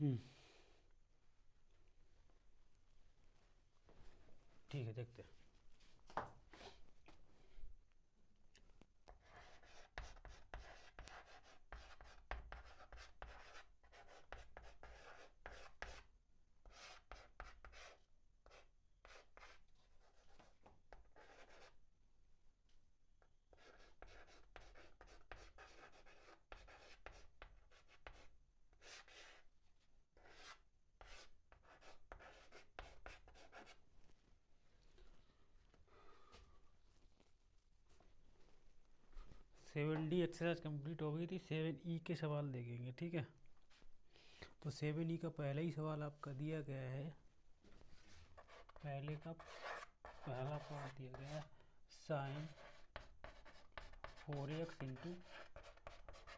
हम्म, ठीक है, देखते हैं। सेवन डी एक्सरसाइज कंप्लीट हो गई थी। 7E के सवाल देखेंगे, ठीक है। तो 7E का पहला ही सवाल आपका दिया गया है। पहले का पहला पार्ट दिया गया है, sine 4x into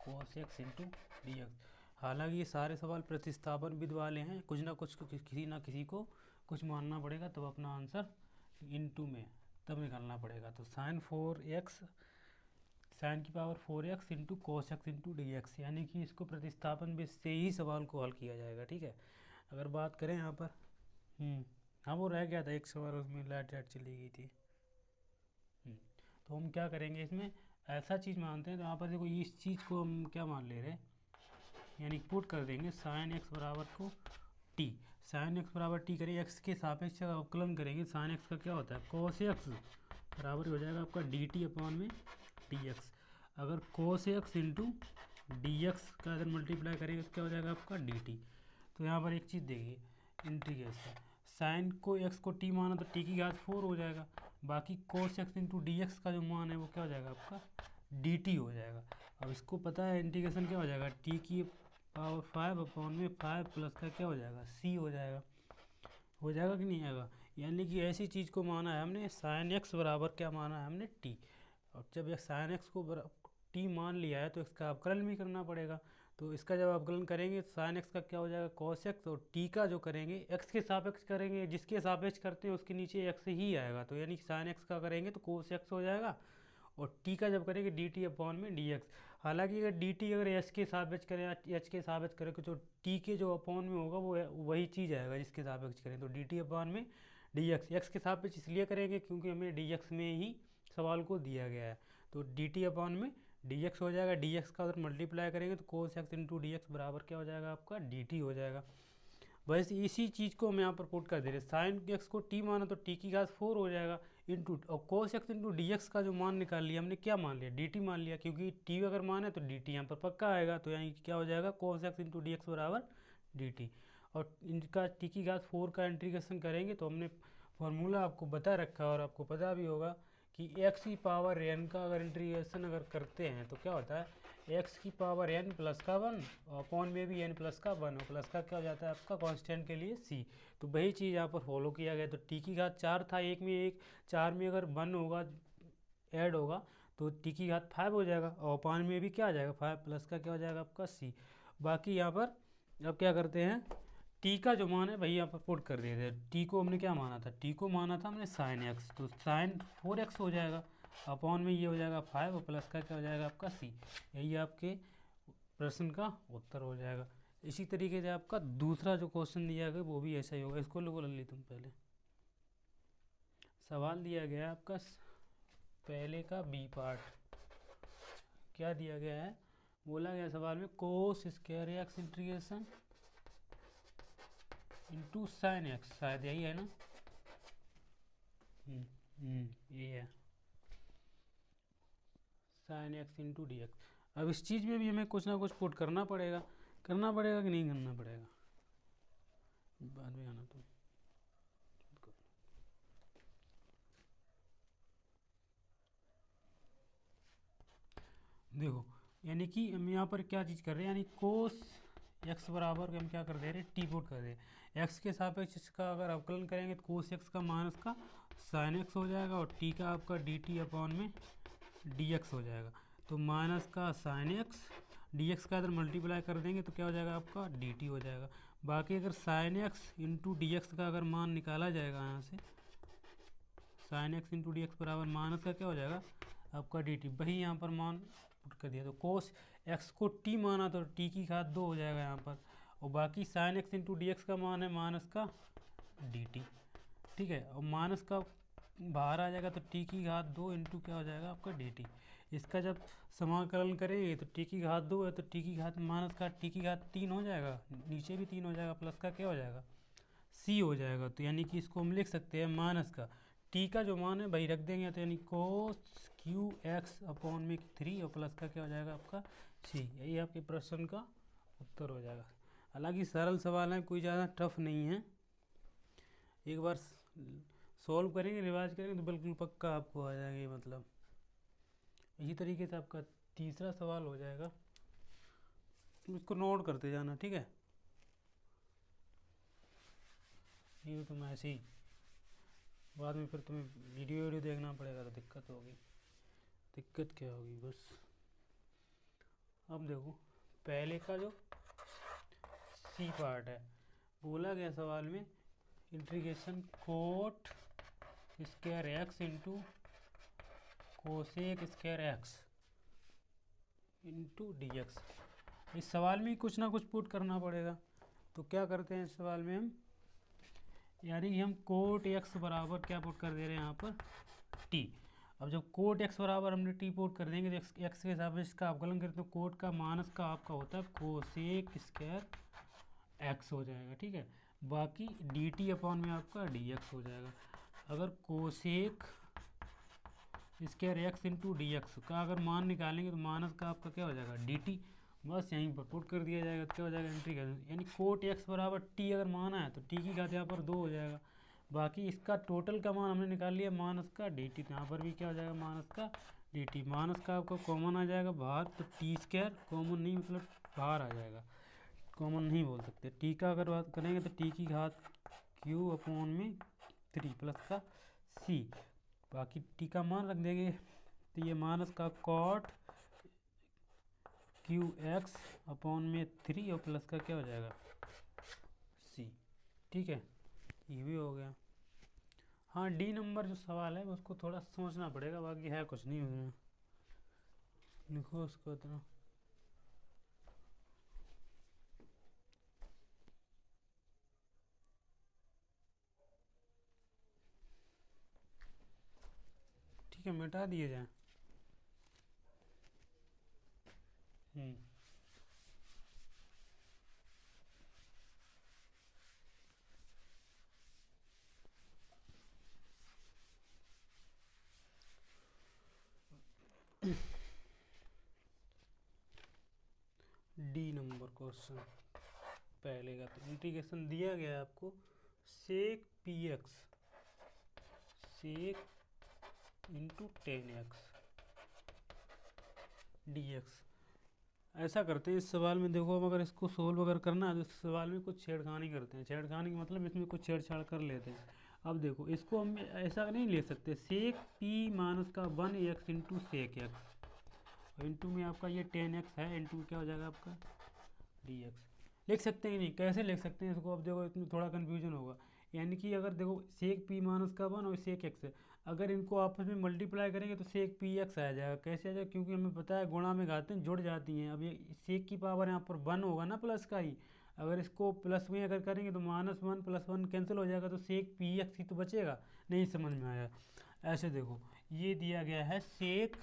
cos X into D X. हालांकि ये सारे सवाल प्रतिस्थापन विधि वाले हैं, कुछ ना कुछ किसी ना किसी को कुछ मानना पड़ेगा, तब अपना आंसर इंटू में तब निकालना पड़ेगा। तो साइन 4x, साइन की power 4x into cos X into D X, यानी कि इसको प्रतिस्थापन विधि से ही सवाल को हल किया जाएगा, ठीक है। अगर बात करें यहाँ पर, हाँ वो रह गया था एक सवाल, उसमें लाइट चली गई थी। तो हम क्या करेंगे, इसमें ऐसा चीज़ मानते हैं। तो यहाँ पर देखो, इस चीज़ को हम क्या मान ले रहे हैं, यानी पुट कर देंगे साइन एक्स बराबर को टी। साइन एक्स बराबर टी करें, एक्स के सापेक्ष अवकलन करेंगे। साइन एक्स का क्या होता है, कोस एक्स बराबर हो जाएगा आपका डी टी अपॉन में डी एक्स। अगर कोस एक्स इंटू डी एक्स का अगर मल्टीप्लाई करेंगे तो क्या हो जाएगा आपका डी टी। तो यहाँ पर एक चीज़ देखिए, इंटीग्रेशन साइन को एक्स को टी माना तो टी की घात 4 हो जाएगा। बाकी कोस एक्स इंटू डी एक्स का जो मान है वो क्या हो जाएगा आपका डी टी हो जाएगा। अब इसको पता है इंटीग्रेशन क्या हो जाएगा, टी की पावर 5 अपॉन में 5 प्लस का क्या हो जाएगा सी हो जाएगा। हो जाएगा कि नहीं आएगा। यानी कि ऐसी चीज़ को माना है हमने, साइन एक्स बराबर क्या माना है हमने टी। और जब ये साइन एक्स को टी मान लिया है तो इसका अवकलन भी करना पड़ेगा। तो इसका जब अवकलन करेंगे तो साइन एक्स का क्या हो जाएगा कॉस एक्स, और टी का जो करेंगे एक्स के सापेक्ष करेंगे, जिसके सापेक्ष करते हैं उसके नीचे एक्स ही आएगा। तो यानी कि साइन एक्स का करेंगे तो कोस एक्स हो जाएगा, और टी का जब करेंगे डी टी अपॉन में डी एक्स। हालांकि अगर डी टी अगर एच के सापेक्ष करें या एच के सापेक्ष करें तो टी के जो अपॉन में होगा वो वही चीज़ आएगा जिसके सापेक्ष करें। तो डी टी अपॉन में डी एक्स, एक्स के सापेक्ष इसलिए करेंगे क्योंकि हमें डी एक्स में ही सवाल को दिया गया है। तो डी टी अपॉन में डी एक्स हो जाएगा। डी एक्स का अगर मल्टीप्लाई करेंगे तो कोस एक्स इंटू डी एक्स बराबर क्या हो जाएगा आपका डी टी हो जाएगा। बस इसी चीज़ को हम यहाँ पर पुट कर दे रहे हैं। साइन एक्स को टी माना तो टी की घात 4 हो जाएगा इंटू, और कोस एक्स इंटू डी एक्स का जो मान निकाल लिया हमने, क्या मान लिया डी टी मान लिया, क्योंकि टी अगर मान है तो डी टी यहाँ पर पक्का आएगा। तो यानी क्या हो जाएगा कोस एक्स इंटू डी एक्स बराबर डी टी। और इनका टी की घात 4 का इंटीग्रेशन करेंगे तो हमने फॉर्मूला आपको बता रखा है और आपको पता भी होगा कि एक्स की पावर एन का अगर इंटीग्रेशन अगर करते हैं तो क्या होता है, एक्स की पावर एन प्लस का 1 अपॉन में भी एन प्लस का 1, और प्लस का क्या हो जाता है आपका कांस्टेंट के लिए सी। तो वही चीज़ यहाँ पर फॉलो किया गया। तो टी की घात 4 था, एक में एक 4 में अगर 1 होगा ऐड होगा तो टी की घात 5 हो जाएगा, और अपॉन में भी क्या आ जाएगा 5 प्लस का क्या हो जाएगा आपका सी। बाकी यहाँ पर अब क्या करते हैं, टी का जो मान है वही यहाँ पर पुट कर दिए थे। टी को हमने क्या माना था, टी को माना था हमने साइन एक्स, तो साइन 4x हो जाएगा, अपॉन में ये हो जाएगा 5 और प्लस का क्या हो जाएगा आपका सी। यही आपके प्रश्न का उत्तर हो जाएगा। इसी तरीके से आपका दूसरा जो क्वेश्चन दिया गया वो भी ऐसा ही होगा। इसको लोग ले तुम पहले सवाल दिया गया है आपका पहले का बी पार्ट। क्या दिया गया है, बोला गया सवाल में cos square x integration into sine x, शायद यही है ना। ये है sign X into D X. अब इस चीज़ में भी हमें कुछ ना कुछ पुट करना पड़ेगा कि नहीं करना पड़ेगा, बाद में आना। तो देखो, यानी कि हम यहाँ पर क्या चीज़ कर रहे हैं, यानी कोस एक्स बराबर हम क्या कर दे रहे हैं टी पुट कर दे रहे हैं। एक्स के सापेक्ष इसका अगर अवकलन करेंगे तो कोस एक्स का माइनस का साइन एक्स हो जाएगा, और टी का आपका डी टी अपॉन में डी एक्स हो जाएगा। तो माइनस का साइन एक्स, डी एक्स का अगर मल्टीप्लाई कर देंगे तो क्या हो जाएगा आपका डी टी हो जाएगा। बाकी अगर sign X into D X का अगर मान निकाला जाएगा यहाँ से, sign X into D X बराबर माइनस का क्या हो जाएगा आपका डी टी, वही यहाँ पर मान पुट कर दिया। तो कोस एक्स को टी माना तो टी की घात 2 हो जाएगा यहाँ पर, और बाकी sign X into D X का मान है माइनस का डी टी, ठीक है। और माइनस का बाहर आ जाएगा तो टी की घात 2 इंटू क्या हो जाएगा आपका डी टी। इसका जब समाकलन करेंगे तो टी की घात 2 है तो टी की घात माइनस का टी की घात 3 हो जाएगा, नीचे भी 3 हो जाएगा, प्लस का क्या हो जाएगा सी हो जाएगा। तो यानी कि इसको हम लिख सकते हैं माइनस का टी का जो मान है भाई रख देंगे, तो यानी कोस क्यू एक्स अपॉन में 3 और प्लस का क्या हो जाएगा आपका सी। यही आपके प्रश्न का उत्तर हो जाएगा। हालांकि सरल सवाल है, कोई ज़्यादा टफ नहीं है। एक बार सॉल्व करेंगे, रिवाइज करेंगे तो बिल्कुल पक्का आपको आ जाएगा। मतलब इसी तरीके से आपका तीसरा सवाल हो जाएगा, इसको नोट करते जाना, ठीक है। ये तुम ऐसे ही बाद में फिर तुम्हें वीडियो देखना पड़ेगा तो दिक्कत होगी। दिक्कत क्या होगी बस, अब देखो पहले का जो सी पार्ट है, बोला गया सवाल में integration coat square x into cosec square x into D X. इस सवाल में कुछ ना कुछ पुट करना पड़ेगा। तो क्या करते हैं इस सवाल में हम, यानी कि हम कोट एक्स बराबर क्या पुट कर दे रहे हैं यहाँ पर टी। अब जब कोट एक्स बराबर हमने टी पुट कर देंगे तो एक्स के हिसाब से इसका अवकलन करें तो कोट का माइनस का आपका होता है कोसेक स्क्वायर एक्स हो जाएगा, ठीक है। बाकी डी टी अपॉन में आपका डी एक्स हो जाएगा। अगर cosec square x into D X का अगर मान निकालेंगे तो माइनस का आपका क्या हो जाएगा डी टी। बस यहीं पर पुट कर दिया जाएगा तो क्या हो जाएगा इंटीग्रेशन, यानी कोट एक्स बराबर टी अगर माना है तो टी की घात यहाँ पर 2 हो जाएगा। बाकी इसका टोटल का मान हमने निकाल लिया माइनस का डी टी, तो यहाँ पर भी क्या हो जाएगा माइनस का डी टी। माइनस का आपका कॉमन आ जाएगा बाहर, तो टी स्क्वायर कॉमन नहीं मतलब बाहर आ जाएगा, कॉमन नहीं बोल सकते। टी का अगर बात करेंगे तो टी की घात क्यू अपॉन में 3 प्लस का सी। बाकी टी का मान रख देंगे तो ये माइनस का कॉट क्यू एक्स अपॉन में 3 और प्लस का क्या हो जाएगा सी, ठीक है। ये भी हो गया। हाँ डी नंबर जो सवाल है उसको थोड़ा सोचना पड़ेगा, बाकी है कुछ नहीं उसमें, लिखो उसको इतना। ठीक है मिटा दिए जाए। डी नंबर क्वेश्चन पहले का तो इंटीग्रेशन दिया गया है आपको sec P X sec into 10x D X. ऐसा करते हैं इस सवाल में, देखो अब अगर इसको सोल्व अगर करना है तो इस सवाल में कुछ छेड़खानी करते हैं। छेड़खानी का मतलब इसमें कुछ छेड़छाड़ कर लेते हैं। अब देखो इसको हम ऐसा नहीं ले सकते सेक पी माइनस का 1x into sec x into में आपका ये 10x है इंटू क्या हो जाएगा आपका डी एक्स। लिख सकते हैं नहीं, कैसे लिख सकते हैं इसको। अब देखो इसमें थोड़ा कन्फ्यूजन होगा, यानी कि अगर देखो सेक पी माइनस का 1 और सेक एक्स है, अगर इनको आपस में मल्टीप्लाई करेंगे तो सेक पी एक्स आ जाएगा। कैसे आ जाएगा, क्योंकि हमें पता है गुणा में घातें जुड़ जाती हैं। अब ये सेक की पावर यहाँ पर 1 होगा ना प्लस का ही, अगर इसको प्लस में अगर करेंगे तो -1 + 1 कैंसिल हो जाएगा, तो सेक पी एक्स ही तो बचेगा। नहीं समझ में आया। ऐसे देखो ये दिया गया है सेक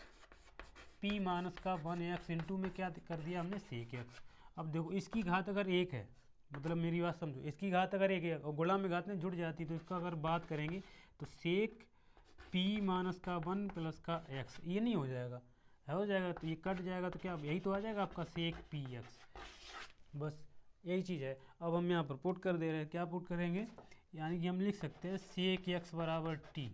पी माइनस का 1x इंटू में क्या कर दिया हमने सेक एक्स। अब देखो इसकी घात अगर 1 है, मतलब मेरी बात समझो, इसकी घात अगर 1 है और गुणा में घातें जुड़ जाती तो इसका अगर बात करेंगे तो सेक पी माइनस का 1 प्लस का एक्स, ये नहीं हो जाएगा, है हो जाएगा तो ये कट जाएगा, तो क्या यही तो आ जाएगा आपका सेक पी एक्स। बस यही चीज़ है। अब हम यहाँ पर पुट कर दे रहे हैं, क्या पुट करेंगे, यानी कि हम लिख सकते हैं सेक एक्स बराबर टी।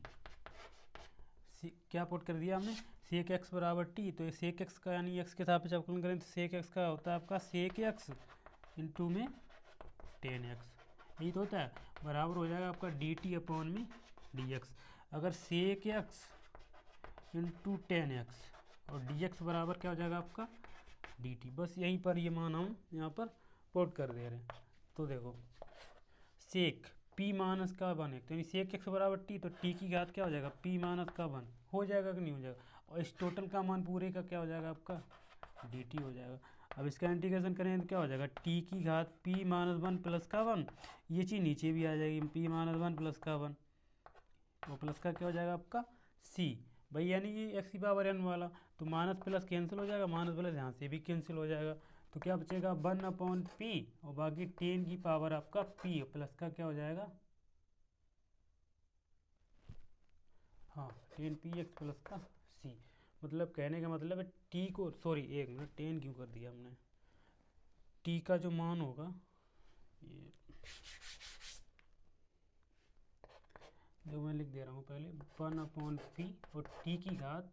क्या पुट कर दिया हमने सेक एक्स बराबर टी, तो ये सेक एक्स का यानी एक्स के साथ पे अवकलन करें तो सेक एक्स का होता है आपका सेक एक्स इंटू में 10x, यही तो होता है, बराबर हो जाएगा आपका डी टी अपॉन में डी एक्स। अगर सेक एक्स इंटू 10x और डी एक्स बराबर क्या हो जाएगा आपका डी टी। बस यहीं पर ये मान हम यहाँ पर पुट कर दे रहे हैं। तो देखो सेक पी माइनस का 1 है, तो यानी सेक एक्स बराबर टी, तो टी की घात क्या हो जाएगा पी माइनस का 1 हो जाएगा कि नहीं हो जाएगा, और इस टोटल का मान पूरे का क्या हो जाएगा आपका डी टी हो जाएगा। अब इसका इंटीग्रेशन करें तो क्या हो जाएगा, टी की घात पी माइनस वन प्लस का वन, ये चीज़ नीचे भी आ जाएगी, पी माइनस वन प्लस का वन, वो प्लस का क्या हो जाएगा आपका सी भाई, यानी कि एक्स की पावर एन वाला, तो माइनस प्लस कैंसिल हो जाएगा, माइनस प्लस यहाँ से भी कैंसिल हो जाएगा, तो क्या बचेगा 1/p और बाकी 10 की पावर आपका p प्लस का क्या हो जाएगा, हाँ 10px प्लस का c। मतलब कहने का मतलब है t को, सॉरी एक मिनट 10 क्यों कर दिया हमने, t का जो मान होगा, ये जो मैं लिख दे रहा हूँ पहले 1/p और t की घात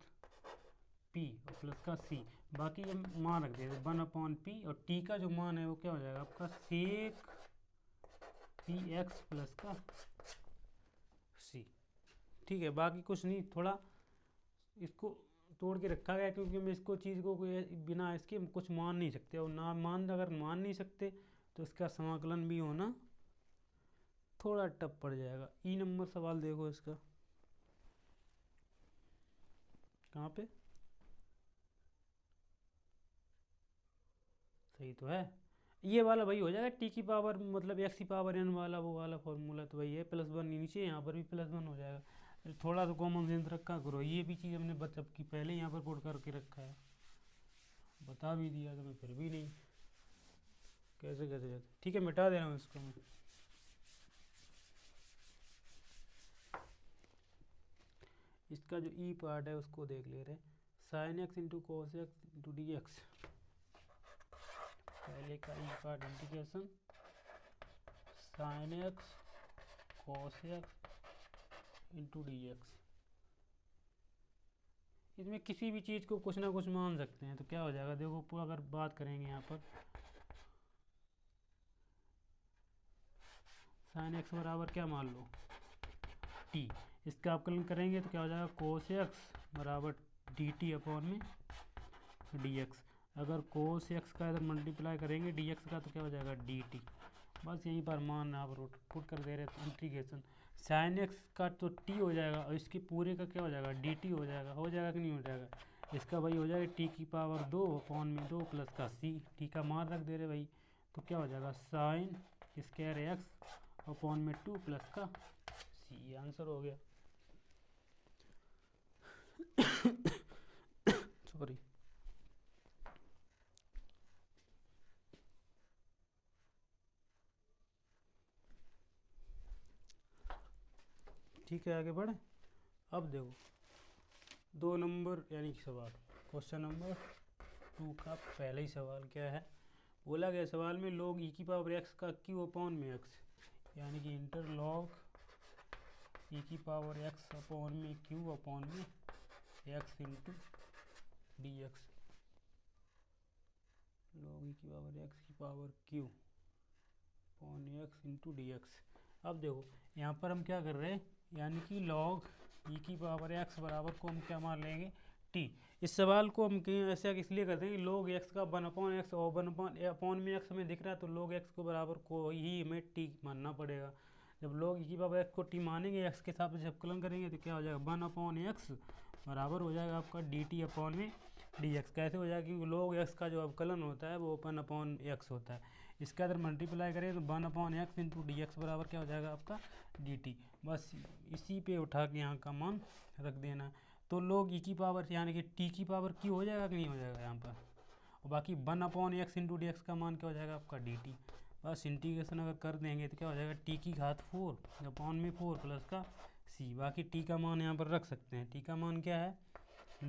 p और प्लस का c, बाकी ये मान रख देते 1/p और t का जो मान है वो क्या हो जाएगा आपका सेक px प्लस का c। ठीक है, बाकी कुछ नहीं, थोड़ा इसको तोड़ के रखा गया क्योंकि हम इसको चीज़ को कोई बिना इसके कुछ मान नहीं सकते, और ना मान अगर मान नहीं सकते तो इसका समाकलन भी होना थोड़ा टफ पड़ जाएगा। ई नंबर सवाल देखो इसका, कहाँ पे, सही तो है, ये वाला वही हो जाएगा टी की पावर मतलब एक्स की पावर एन वाला, वो वाला फॉर्मूला तो वही है, प्लस वन नीचे, यहाँ पर भी प्लस वन हो जाएगा। थोड़ा तो कॉमन सेंस रखा करो, ये भी चीज़ हमने बचप की पहले यहाँ पर पुट करके रखा है, बता भी दिया तुम्हें फिर भी नहीं, कैसे कैसे जाते, ठीक है मिटा दे रहा हूँ इसको मैं। इसका जो ई पार्ट है उसको देख ले रहे, sine X into cos X into D X, पहले का ई part integration sine X cos X into D X, इसमें किसी भी चीज़ को कुछ ना कुछ मान सकते हैं, तो क्या हो जाएगा देखो, अगर बात करेंगे यहाँ पर साइन एक्स बराबर क्या मान लो टी, इसका अवकलन करेंगे तो क्या हो जाएगा कोस एक्स बराबर डी टी अपॉन में डी एक्स, अगर कोस एक्स का इधर मल्टीप्लाई करेंगे डी एक्स का तो क्या हो जाएगा डी टी, बस यहीं पर मान आप पुट कर दे रहे इंटीग्रेशन, साइन एक्स का तो टी हो जाएगा और इसके पूरे का क्या हो जाएगा डी टी हो जाएगा कि नहीं हो जाएगा, इसका भाई हो जाएगा टी की पावर 2 अपॉन में 2 प्लस का सी, टी का मान रख दे रहे भाई, तो क्या हो जाएगा साइन स्क्वायर एक्स अपॉन में 2 प्लस का सी, आंसर हो गया। सॉरी, ठीक है आगे बढ़े। अब देखो 2 नंबर यानी कि सवाल, क्वेश्चन नंबर 2 का पहला ही सवाल क्या है, बोला गया सवाल में log e की पावर x का q अपॉन में x, यानी कि इंटर log e की पावर x अपॉन में q अपॉन में x into D x, log e की पावर x की power q upon x into D X. अब देखो यहाँ पर हम क्या कर रहे हैं, यानी कि log e की पावर x बराबर को हम क्या मान लेंगे t, इस सवाल को हम कहीं ऐसा इसलिए करते हैं कि log x का 1/x और 1/अपॉन में x हमें दिख रहा है, तो log x को बराबर को ही हमें t मानना पड़ेगा, जब log e की पावर x को t मानेंगे x के साथ जब अवकलन करेंगे तो क्या हो जाएगा 1/x बराबर हो जाएगा आपका dt अपॉन में dx, कैसे हो जाएगा क्योंकि log x का जो अवकलन होता है वो 1/x होता है, इसका अगर मल्टीप्लाई करें तो 1/x इंटू डी एक्स बराबर क्या हो जाएगा आपका डी टी, बस इसी पे उठा के यहाँ का मान रख देना, तो log e की पावर यानी कि t की पावर q हो जाएगा कि नहीं हो जाएगा यहाँ पर, और बाकी 1/x इंटू डी एक्स का मान क्या हो जाएगा आपका डी टी, बस इंटीग्रेशन अगर कर देंगे तो क्या हो जाएगा t की घात 4 अपॉन में 4 प्लस का c, बाकी t का मान यहाँ पर रख सकते हैं, t का मान क्या है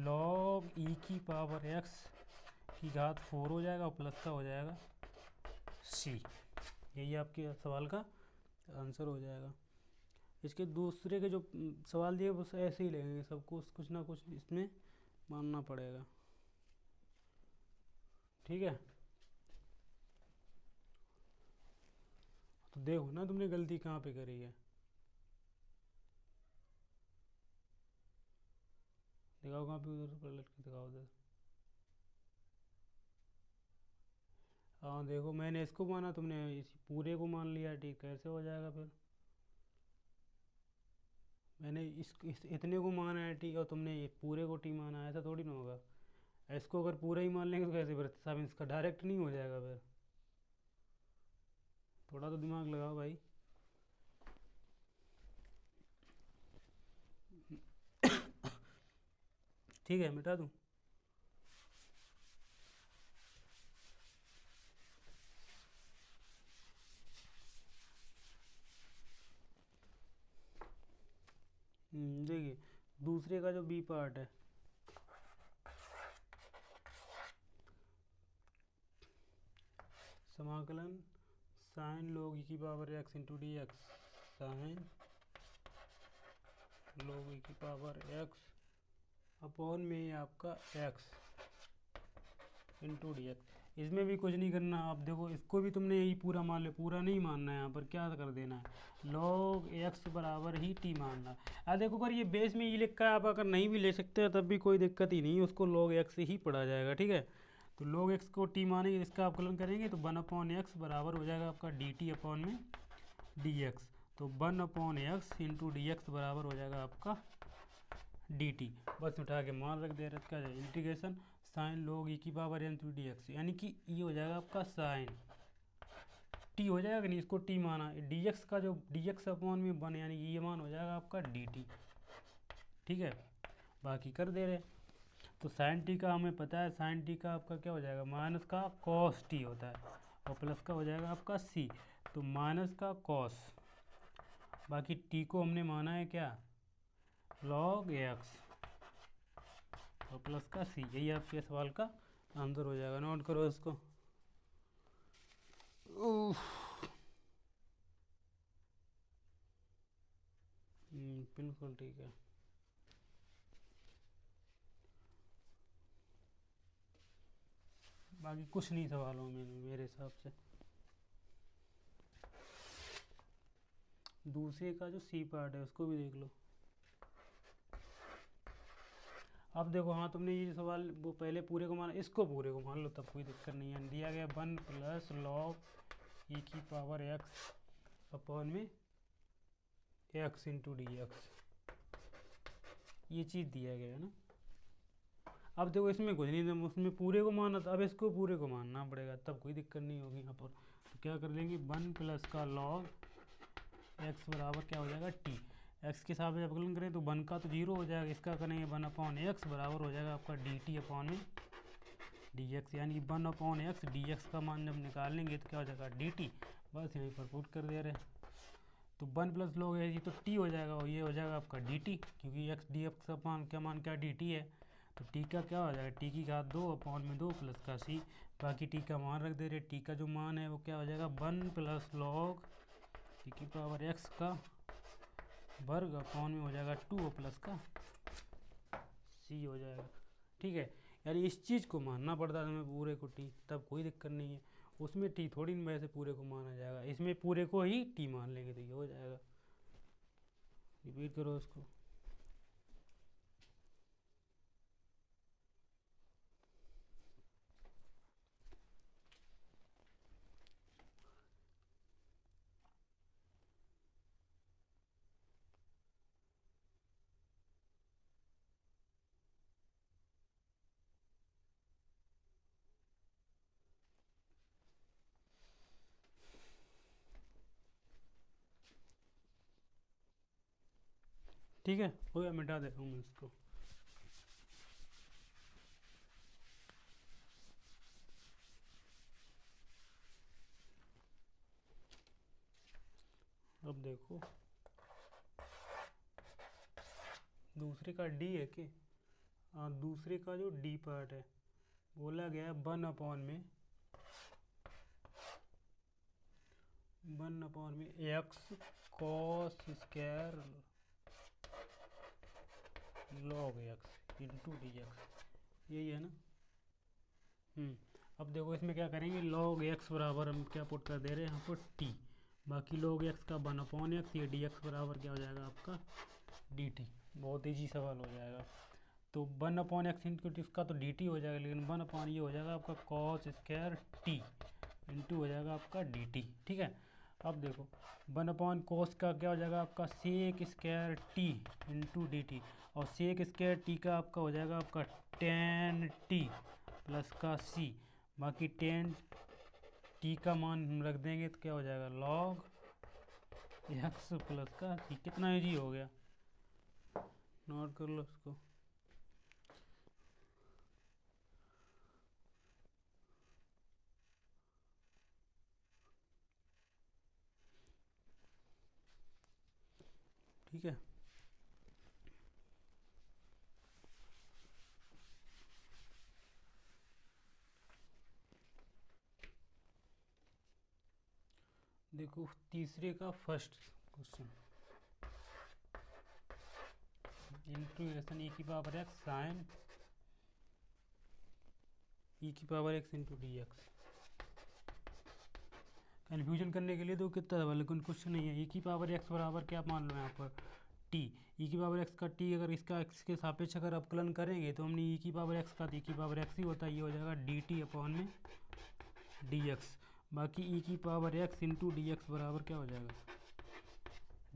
log e की पावर x की घात 4 हो जाएगा और प्लस का हो जाएगा सी, यही आपके सवाल का आंसर हो जाएगा। इसके दूसरे के जो सवाल दिए बस ऐसे ही लेंगे, सबको कुछ ना कुछ इसमें मानना पड़ेगा, ठीक है। तो देखो ना तुमने गलती कहाँ पे करी है, दिखाओ कहाँ पे, उधर पलट के दिखाओ उधर, हाँ देखो मैंने इसको माना, तुमने इस पूरे को मान लिया, ठीक कैसे हो जाएगा फिर, मैंने इतने को माना है टी और तुमने ये पूरे को टी माना है, ऐसा थोड़ी ना होगा, इसको अगर पूरा ही मान लेंगे तो कैसे प्रतिस्थापन इसका डायरेक्ट नहीं हो जाएगा फिर, थोड़ा तो दिमाग लगाओ भाई। ठीक है, मिटा दूँ? देखिए दूसरे का जो बी पार्ट है, समाकलन साइन log e की power x into D X, sine log e की पावर x अपॉन में आपका x इंटू डी एक्स। इसमें भी कुछ नहीं करना, आप देखो इसको भी तुमने यही पूरा मान लो, पूरा नहीं मानना है, यहाँ पर क्या कर देना है, log x बराबर ही t मानना है। अब देखो अगर ये बेस में ये लिखा है, आप अगर नहीं भी ले सकते हो तब भी कोई दिक्कत ही नहीं, उसको log x ही पढ़ा जाएगा, ठीक है। तो log x को t मानेंगे, इसका अवकलन करेंगे तो 1/x बराबर हो जाएगा आपका dt अपॉन में dx। तो 1/x इंटू डी एक्स बराबर हो जाएगा आपका dt। बस उठा के मान रख दे रखा है, इंटीग्रेशन साइन log e की power n to D X, यानी कि ये हो जाएगा आपका साइन t हो जाएगा कि नहीं, इसको t माना, dx का जो dx अपॉन में 1 यानी कि ये मान हो जाएगा आपका dt, ठीक है। बाकी कर दे रहे, तो साइन टी का हमें पता है, साइन टी का आपका क्या हो जाएगा, माइनस का कॉस टी होता है और प्लस का हो जाएगा आपका सी, तो माइनस का कॉस, बाकी टी को हमने माना है क्या, log x और प्लस का सी, यही आपके सवाल का आंसर हो जाएगा। नोट करो इसको। बिल्कुल ठीक है। बाकी कुछ नहीं सवालों में मेरे हिसाब से। दूसरे का जो सी पार्ट है उसको भी देख लो। अब देखो, हाँ तुमने ये सवाल वो पहले पूरे को माना, इसको पूरे को मान लो तब कोई दिक्कत नहीं है। दिया गया 1 प्लस log e की पावर x अपॉन में x इंटू डी एक्स, ये चीज़ दिया गया है ना। अब देखो इसमें कुछ नहीं, उसमें पूरे को माना था, अब इसको पूरे को मानना पड़ेगा, तब कोई दिक्कत नहीं होगी यहाँ पर। तो क्या कर लेंगे, 1 प्लस का log x बराबर क्या हो जाएगा t, x के हिसाब से अवकलन करें तो 1 का तो 0 हो जाएगा, इसका करेंगे 1/x बराबर हो जाएगा आपका dt अपॉन में dx, यानी 1/x dx का मान जब निकाल लेंगे तो क्या हो जाएगा dt। बस यहीं पर पुट कर दे रहे हैं, तो 1 प्लस log है ये तो t हो जाएगा और ये हो जाएगा आपका dt, क्योंकि x dx का मान क्या dt है, तो t का क्या हो जाएगा, t की घात 2 अपॉन में 2 प्लस का c, बाकी t का मान रख दे रहे, t का जो मान है वो क्या हो जाएगा 1 प्लस log e की पावर x का वर्ग अपॉन में हो जाएगा 2 प्लस का c हो जाएगा, ठीक है। यानी इस चीज़ को मानना पड़ता है हमें पूरे को t, तब कोई दिक्कत नहीं है। उसमें t थोड़ी न वैसे पूरे को माना जाएगा, इसमें पूरे को ही t मान लेंगे तो ये हो जाएगा। रिपीट करो उसको। ठीक है, हो गया, मिटा देता हूँ मैं इसको। अब देखो दूसरे का डी है कि, दूसरे का जो डी पार्ट है बोला गया है 1/में X cos square log x into D X, यही है ना। अब देखो इसमें क्या करेंगे, log x बराबर हम क्या पुट कर दे रहे हैं यहाँ पर t, बाकी log x का 1/x, ये dx बराबर क्या हो जाएगा आपका dt। बहुत ईजी सवाल हो जाएगा। तो 1/x इंटू इसका तो dt हो जाएगा, लेकिन 1/ ये हो जाएगा आपका cos स्क्वायर t इंटू हो जाएगा आपका dt, ठीक है। अब देखो 1/cos का क्या हो जाएगा आपका sec square t into dt, और सेक स्क्वायर टी का आपका हो जाएगा आपका टेन टी प्लस का सी। बाकी टेन टी का मान हम रख देंगे तो क्या हो जाएगा लॉग एक्स प्लस का सी। कितना इजी हो गया, नोट कर लो इसको। ठीक है, देखो तीसरे का फर्स्ट क्वेश्चन, इंटीग्रेशन ई की पावर एक्स साइन ई की power x into D x. Confusion करने के लिए तो कितना था, लेकिन क्वेश्चन नहीं है। ई की पावर एक्स बराबर क्या मान लो यहाँ पर टी। ई की पावर एक्स का टी अगर इसका एक्स के सापेक्ष अगर अवकलन करेंगे तो हमने ई की पावर एक्स का, ई की पावर एक्स ही होता है, ये हो जाएगा डी टी अपॉन में डी एक्स। बाकी ई की power x into D X बराबर क्या हो जाएगा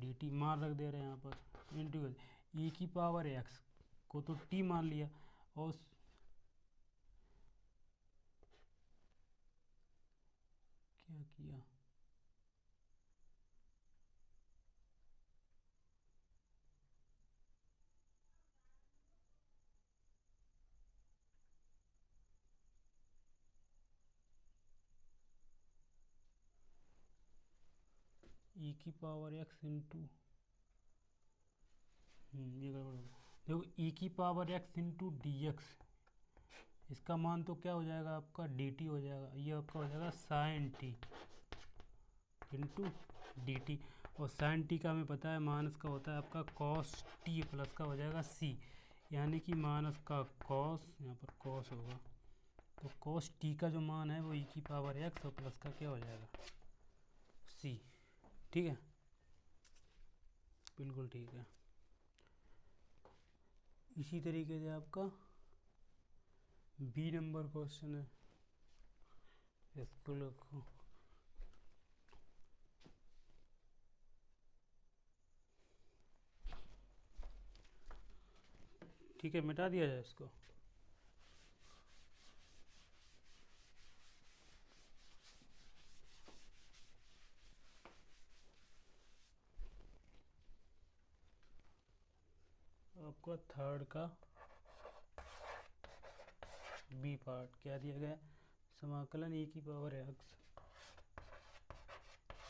डी टी। मान रख दे रहे हैं यहाँ पर इंटू ई की पावर एक्स को तो टी मान लिया, और क्या किया ई की पावर एक्स इंटू ये गड़बड़ हो गया। देखो ई की power x into D x, इसका मान तो क्या हो जाएगा आपका डी टी हो जाएगा, ये आपका हो जाएगा sine T into D T. और साइन टी का हमें पता है मान इसका होता है आपका कॉस टी प्लस का हो जाएगा सी, यानी कि मान इसका कॉस, यहाँ पर कॉस होगा तो कॉस टी का जो मान है वो ई की पावर एक्स और प्लस का क्या हो जाएगा सी। ठीक है, बिल्कुल ठीक है। इसी तरीके से आपका बी नंबर क्वेश्चन है, इसको लिखो। ठीक है, मिटा दिया जाए इसको। आपका थर्ड का बी पार्ट क्या दिया गया, समाकलन ई की पावर एक्स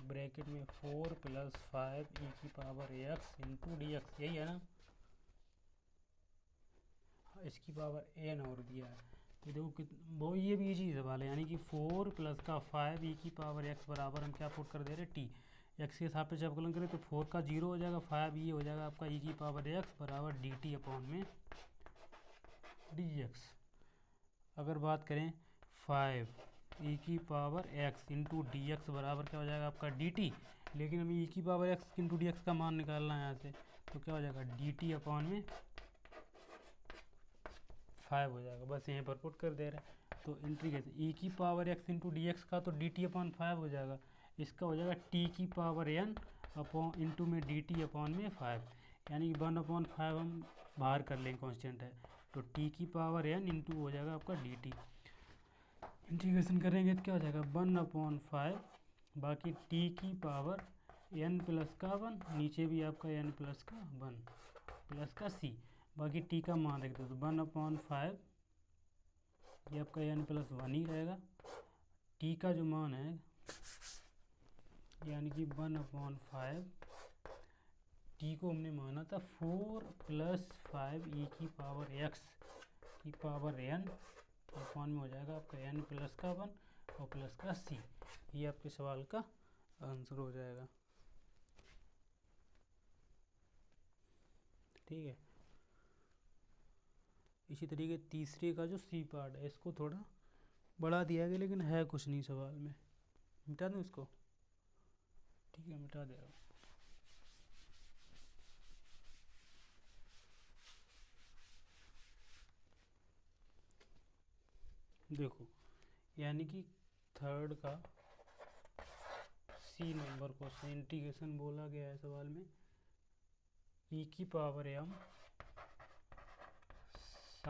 ब्रैकेट में 4 + 5 ई की power x into D X, यही है ना, इसकी पावर एन और दिया है। तो देखो वो ये भी इजी सवाल है, यानी कि 4 + का 5 ई की पावर एक्स बराबर हम क्या पुट कर दे रहे टी। एक्स के सापेक्ष अवकलन करें तो 4 का 0 हो जाएगा, 5 ये हो जाएगा आपका ई की पावर एक्स बराबर डी टी अपॉन में डी एक्स। अगर बात करें 5 ई की power x into D X बराबर क्या हो जाएगा आपका डी टी, लेकिन हमें ई की power x into D X का मान निकालना है यहाँ से, तो क्या हो जाएगा डी टी अपॉन में 5 हो जाएगा, बस यहीं पर पुट कर दे रहे हैं। तो इंटीग्रेशन ई की power x into D X का तो डी टी अपॉन 5 हो जाएगा, इसका हो जाएगा टी की पावर एन अपॉन इंटू में डी टी अपॉन में 5, यानी कि 1/5 हम बाहर कर लेंगे, कॉन्स्टेंट है, तो टी की पावर एन इंटू हो जाएगा आपका डी टी। इंटीग्रेशन करेंगे तो क्या हो जाएगा 1/5, बाकी टी की पावर एन प्लस का 1, नीचे भी आपका एन प्लस का 1 प्लस का सी। बाकी टी का मान रख दो तो 1/5 ये आपका एन प्लस 1 ही रहेगा। टी का जो मान है यानी कि 1/5, टी को हमने माना था 4 + 5 ई की पावर एक्स की पावर एन अपॉन में हो जाएगा आपका एन प्लस का 1 और प्लस का सी। ये आपके सवाल का आंसर हो जाएगा। ठीक है, इसी तरीके तीसरे का जो सी पार्ट है इसको थोड़ा बढ़ा दिया गया, लेकिन है कुछ नहीं सवाल में, मिटा दूँ इसको। ठीक है, मिटा दे रहा हूँ। देखो यानी कि थर्ड का सी नंबर क्वेश्चन, इंटीग्रेशन बोला गया है सवाल में ई की power M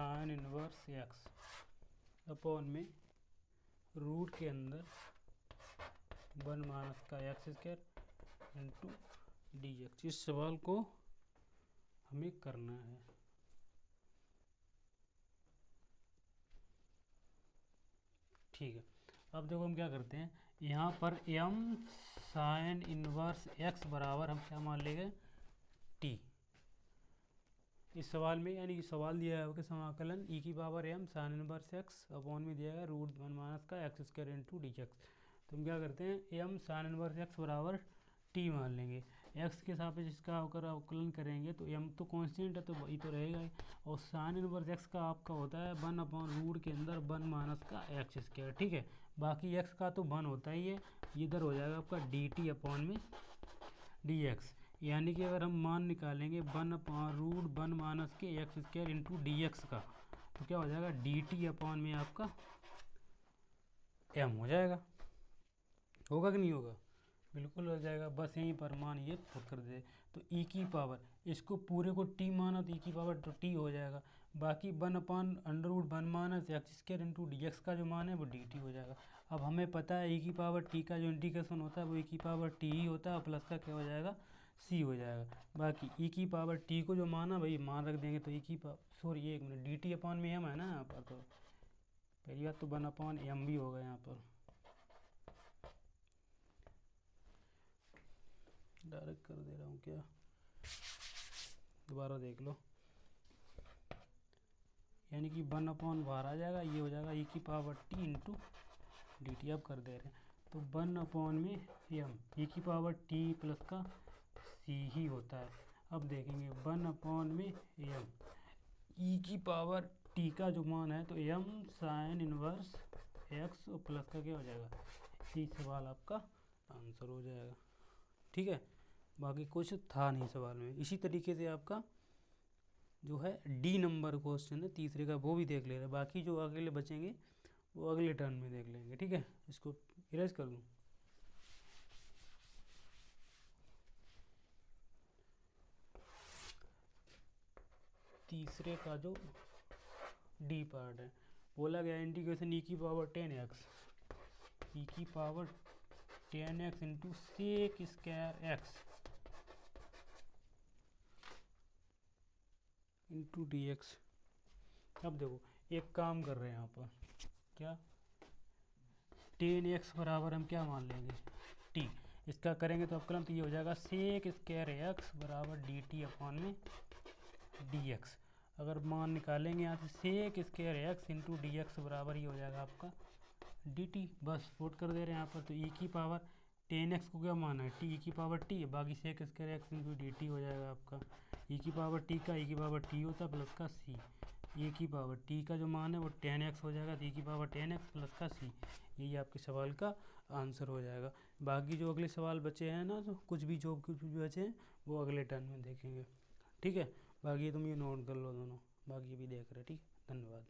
sine inverse X upon में रूट के अंदर 1 माइनस का X square into D X. इस सवाल को हमें करना है। ठीक है, अब देखो हम क्या करते हैं, यहाँ पर m साइन इनवर्स x बराबर हम क्या मान लेंगे, t। इस सवाल में यानी कि सवाल दिया है कि समाकलन e की power m sine inverse x upon में दिया है रूट 1 माइनस का X square into D x. तो हम क्या करते हैं, m साइन इनवर्स x बराबर t मान लेंगे। x के सापेक्ष इसका होकर अवकलन करेंगे तो m तो कांस्टेंट है तो वही तो रहेगा ही, और साइन इनवर्स x का आपका होता है 1 अपॉन रूट के अंदर 1 माइनस का एक्स स्क्वायर। ठीक है, बाकी x का तो 1 होता ही है, इधर हो जाएगा आपका dt अपॉन में dx। यानी कि अगर हम मान निकालेंगे 1 अपॉन रूट 1 माइनस के एक्स स्क्वायर इंटू dx का, तो क्या हो जाएगा dt अपॉन में आपका m हो जाएगा। होगा कि नहीं होगा, बिल्कुल हो जाएगा। बस यहीं पर मान ये पुट कर दे तो e की पावर, इसको पूरे को t माना तो e की पावर तो t हो जाएगा, बाकी 1 upon under root 1 minus X square into D X का जो मान है वो dt हो जाएगा। अब हमें पता है e की पावर t का जो इंटीग्रेशन होता है वो e की पावर t ही होता है, प्लस का क्या हो जाएगा c हो जाएगा। बाकी e की पावर t को जो माना भाई मान रख देंगे तो e की पावर सॉरी एक मिनट dt अपॉन में m है ना यहाँ पर, तो पहली बात तो 1 अपॉन m भी होगा यहाँ पर, डायरेक्ट कर दे रहा हूँ क्या, दोबारा देख लो। यानी कि 1 अपॉन बाहर आ जाएगा, ये हो जाएगा e की power t into D T. अब कर दे रहे हैं तो 1 अपॉन में m e की पावर t प्लस का c ही होता है। अब देखेंगे 1 अपॉन में m e की पावर t का जो मान है तो m साइन इनवर्स x और प्लस का क्या हो जाएगा, ये सवाल आपका आंसर हो जाएगा। ठीक है, बाकी कुछ था नहीं सवाल में। इसी तरीके से आपका जो है डी नंबर क्वेश्चन है तीसरे का, वो भी देख ले रहे हैं। बाकी जो अगले बचेंगे वो अगले टर्न में देख लेंगे। ठीक है, इसको इरेज कर दूं। तीसरे का जो डी पार्ट है, बोला गया इंटीग्रेशन e की पावर 10x e की power 10x into sec square x into D X. अब देखो एक काम कर रहे हैं यहाँ पर, क्या 10x बराबर हम क्या मान लेंगे t, इसका करेंगे तो अपकलन तो ये हो जाएगा सेक स्क्वायर x बराबर डी टी अपॉन में डी एक्स। अगर मान निकालेंगे यहाँ से sec square x into D X बराबर ही हो जाएगा आपका डी टी। बस पुट कर दे रहे हैं यहाँ पर, तो e की पावर 10x को क्या माना है t, e की पावर t, बाकी sec square x into D t हो जाएगा आपका e की पावर t का e की पावर t होता है प्लस का c। e की पावर t का जो मान है वो 10x हो जाएगा, तो e की पावर 10x प्लस का c, यही आपके सवाल का आंसर हो जाएगा। बाकी जो अगले सवाल बचे हैं ना, तो कुछ भी बचे हैं वो अगले टर्न में देखेंगे। ठीक है, बाकी तुम ये नोट कर लो दोनों, बाकी भी देख रहे। ठीक, धन्यवाद।